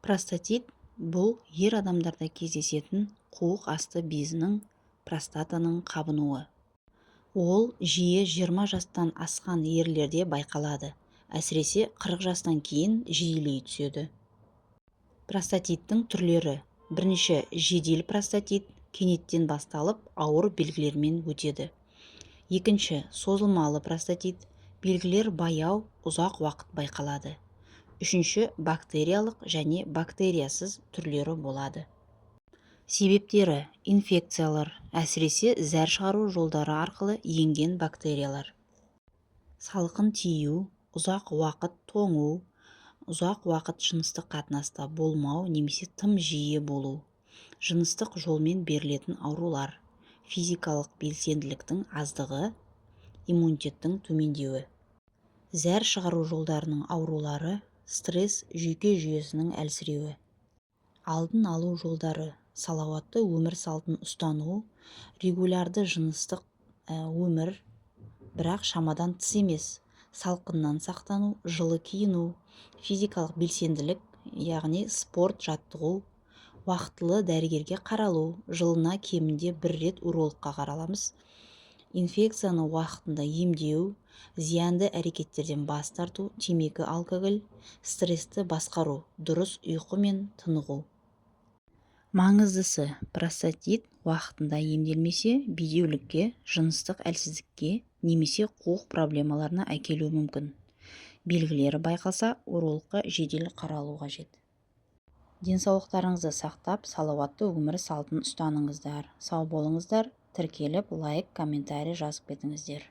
Простатит бұл ер адамдарда кездесетін қуық асты безінің простатаның қабынуы. Ол жиі 20 жастан асқан ерлерде байқалады, әсіресе 40 жастан кейін жиілей түседі. Простатиттің түрлері: бірінші, жедел простатит кенеттен басталып ауыр белгілермен өтеді. Екінші, созылмалы простатит белгілер баяу, ұзақ уақыт байқалады. Үшінші, бактериялық және бактериясыз түрлері болады. Себептері: инфекциялар, әсіресе зәр шығару жолдары арқылы енген бактериялар. Салқын тию, ұзақ уақыт тоңу, ұзақ уақыт жыныстық қатынаста болмау немесе тым жиі болу, жыныстық жолмен берілетін аурулар, физикалық белсенділіктің аздығы, иммунитеттің төмендеуі. Зәр шығару жолдарының аурулары, стресс жүйке жүйесінің әлсіреуі. Алдын алу жолдары: салауатты өмір салтын ұстану, регулярды жыныстық өмір, бірақ шамадан тыс емес, салқыннан сақтану, жылы киіну, физикалық белсенділік, яғни спорт жаттығу, уақытылы дәрігерге қаралу, жылына кемінде 1 рет урологқа қараламыз, инфекцияны уақытында емдеу, зиянды әрекеттерден бас тарту, темекі, алкоголь, стрессті басқару, дұрыс ұйқы мен тынығу. Маңыздысы: простатит уақытында емделмесе, бедеулікке, жыныстық әлсіздікке немесе қуық проблемаларына әкелуі мүмкін. Белгілері байқалса, урологқа жедел қаралу қажет. Денсаулықтарыңызды сақтап, салауатты өмір салтын ұстаныңыздар. Сау болыңыздар. Тіркеліп, лайк, комментарий жазып кетіңіздер.